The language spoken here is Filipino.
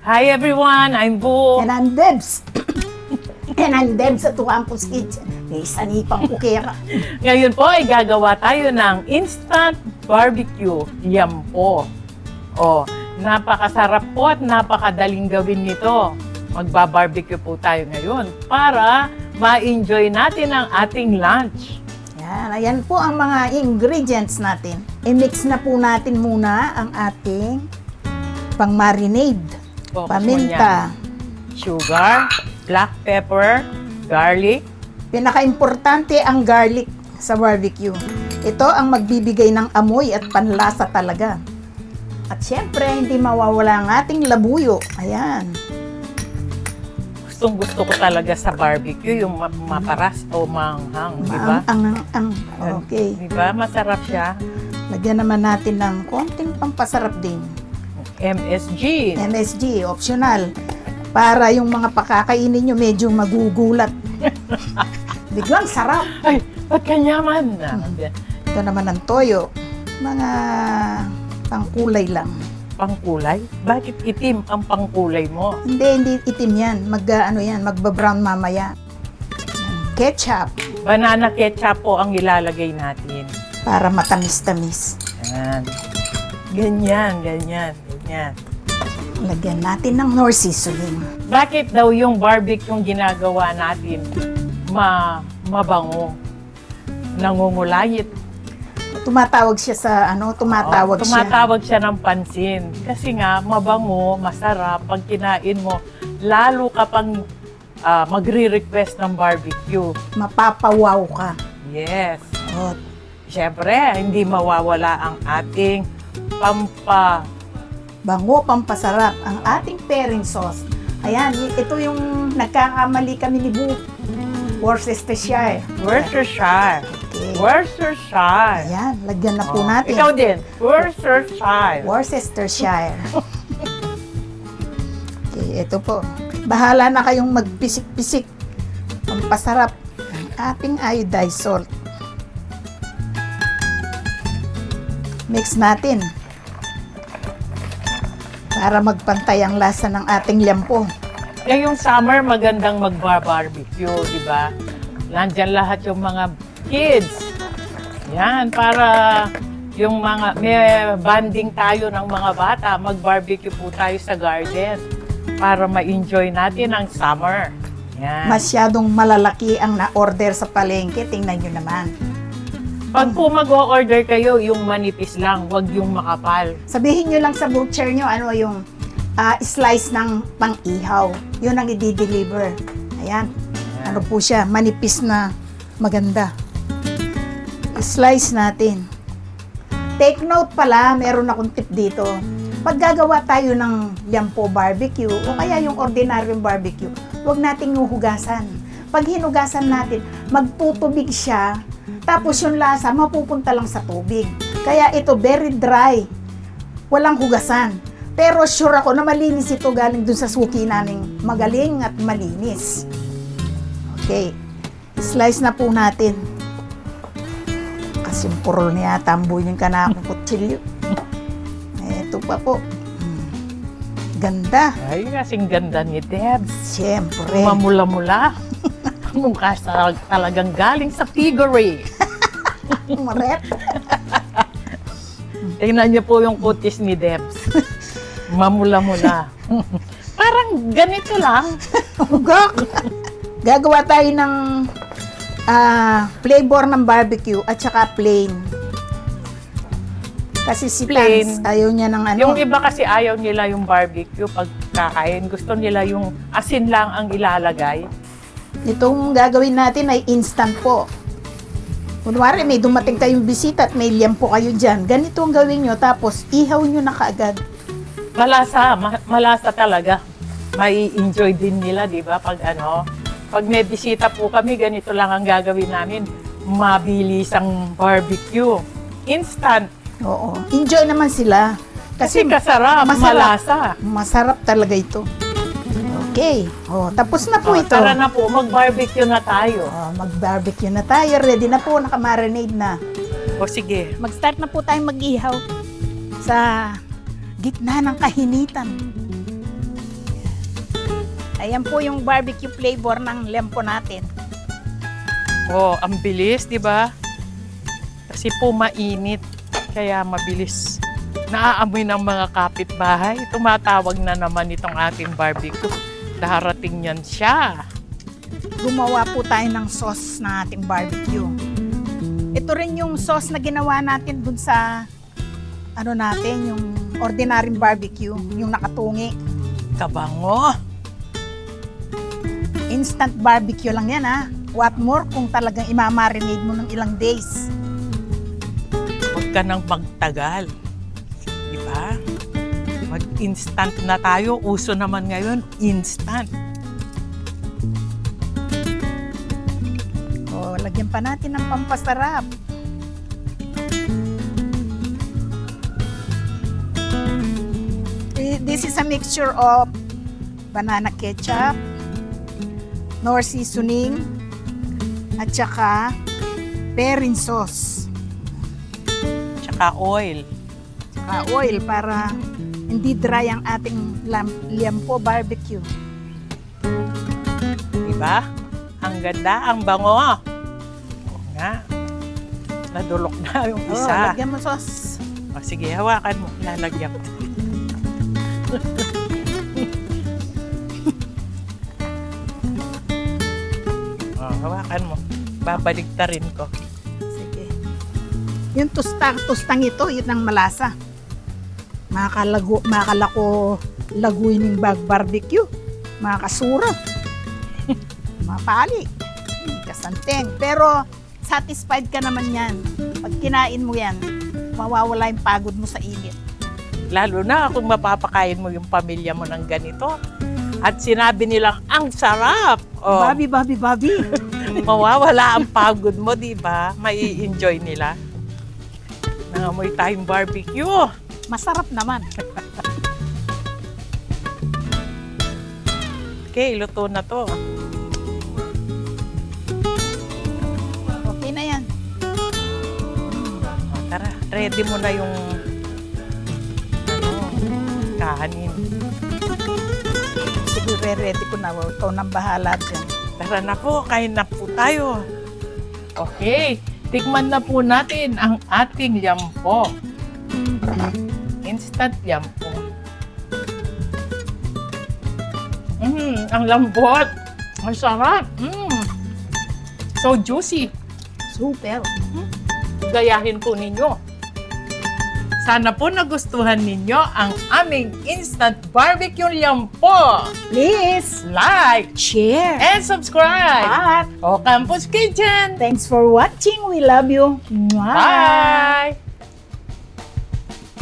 Hi everyone, I'm Boo. And I'm Debs. And I'm Debs at Tuampos Kitchen. May sanipang kukera. Ngayon po ay gagawa tayo ng instant barbecue yampo. Napakasarap po at napakadaling gawin nito. Magbabarbecue po tayo ngayon para ma-enjoy natin ang ating lunch. Ayan po ang mga ingredients natin. I-mix na po natin muna ang ating pang-marinade. Focus mo Paminta. yan. Sugar, black pepper, garlic. Pinaka-importante ang garlic sa barbecue. Ito ang magbibigay ng amoy at panlasa talaga. At syempre, hindi mawawala ang ating labuyo. Ayan. Gustong-gusto ko talaga sa barbecue, yung maparas o manghang, di ba? Okay. Di ba? Masarap siya. Lagyan naman natin ng konting pampasarap din. MSG. MSG, optional. Para yung mga pakakainin nyo medyo magugulat. Biglang sarap. Ay, ba't kanyaman na? Ito naman ang toyo. Mga pangkulay lang. Pangkulay? Bakit itim ang pangkulay mo? Hindi itim yan. Magba-brown mamaya. Ketchup. Banana ketchup po ang ilalagay natin. Para matamis-tamis. Yan. Ganyan. Lagyan natin ng Knorr seasoning. Bakit daw yung barbecue yung ginagawa natin mabango? Nangungulayit. Tumatawag siya sa Tumatawag siya ng pansin. Kasi nga, mabango, masarap. Pag kinain mo, lalo ka pang magre-request ng barbecue. Mapapawaw ka. Yes. O, Siyempre, hindi mawawala ang ating bango, pampasarap. Ang ating pairing sauce. Ayan, ito yung nagkakamali kami ni Boo. Worcestershire. Worcestershire. Okay. Worcestershire. Ayan, lagyan na po natin. Ikaw din. Worcestershire. Worcestershire. Okay, ito po. Bahala na kayong magpisik-pisik. Pampasarap ang ating iodized salt. Mix natin. Para magpantay ang lasa ng ating liampo. Ngayong summer, magandang mag-barbecue, di ba? Nandyan lahat yung mga kids. Yan, para yung may banding tayo ng mga bata, mag-barbecue po tayo sa garden para ma-enjoy natin ang summer. Yan. Masyadong malalaki ang na-order sa palengke. Tingnan nyo naman. Pag po mag-order kayo, yung manipis lang, wag yung makapal. Sabihin nyo lang sa butcher nyo ano yung slice ng pang-ihaw. Yun ang i-deliver. Ayan. Ano po siya, manipis na maganda. I-slice natin. Take note pala, meron akong tip dito. Pag gagawa tayo ng liampo barbecue o kaya yung ordinaryong barbecue, huwag nating huhugasan. Pag hinugasan natin, magtutubig siya, tapos yung lasa mapupunta lang sa tubig. Kaya ito very dry. Walang hugasan. Pero sure ako na malinis ito galing dun sa suki naming magaling at malinis. Okay. Slice na po natin. Kasi yung purol niya, tamboy yung kanakong kutsilyo. Ito pa po. Ganda. Ay, kasing ganda ni Debs. Siyempre. Mamula-mula. Mukha talagang galing sa piggery. Maret. Tingnan niyo po yung kutis ni Debs. Mamula-mula. Parang ganito lang. Ugok. Gagawa tayo ng flavor ng barbecue at saka plain. Kasi si Plain. Lance, ayaw niya ng ano. Yung iba kasi ayaw nila yung barbecue pag kakain. Gusto nila yung asin lang ang ilalagay. Itong gagawin natin ay instant po. Kunwari, may dumating kayong bisita at may liampo kayo dyan. Ganito ang gawin nyo, tapos ihaw nyo na kaagad. Malasa talaga. Mai enjoy din nila, di ba? Pag may bisita po kami, ganito lang ang gagawin namin. Mabilis ang barbecue. Instant. Oo. Enjoy naman sila. Kasi kasarap, malasa. Masarap talaga ito. Okay. Tapos na po ito. Tara na po, mag-barbecue na tayo. Mag-barbecue na tayo. Ready na po, naka-marinade na. Sige. Mag-start na po tayong mag-ihaw sa gitna ng kahinitan. Ayan po yung barbecue flavor ng lempo natin. Oh, ang bilis, di ba? Kasi po mainit, kaya mabilis. Naaamoy ng mga kapitbahay. Tumatawag na naman itong ating barbecue. Darating yan siya. Gumawa po tayo ng sauce ng ating barbecue. Ito rin yung sauce na ginawa natin dun sa yung ordinary barbecue, yung nakatungi. Kabango. Instant barbecue lang yan ha. What more kung talagang imamarinate mo ng ilang days. Huwag ka nang magtagal. Di ba? Mag-instant na tayo. Uso naman ngayon, instant. O, lagyan pa natin ng pampasarap. This is a mixture of banana ketchup, nor seasoning, at saka perin sauce. Tsaka oil. Oil para hindi dry ang ating liempo barbecue. Diba? Ang ganda, ang bango. Oo nga. Nadulok na yung isa. Lagyan mo sauce. O, sige, hawakan mo. Lalagyan ko. Hawakan mo. Babalik ta rin ko. Sige. Yung tustang ito, yun ang malasa. Makakalako laguin ng barbecue. Makakasura. Mapali. Kasanteng. Pero satisfied ka naman yan. Pag kinain mo yan, mawawala yung pagod mo sa init. Lalo na kung mapapakain mo yung pamilya mo ng ganito. At sinabi nilang, ang sarap! Oh, Babi. mawawala ang pagod mo, di ba? Mai-enjoy nila. Nangamoy tayong barbecue. Masarap naman. Okay, luto na to. Okay na yan. O, tara, ready mo na yung kahanin. Siguro ready ko na. Ikaw nang bahala dyan. Tara na po, kain na po tayo. Okay, tikman na po natin ang ating yampo. Instant yampo. Ang lambot. Ang sarap. So juicy. Super. Gayahin po ninyo. Sana po nagustuhan ninyo ang aming instant barbecue yampo. Please, Like share. and subscribe. At O Campus Kitchen. thanks for watching. We love you. Mwah. Bye!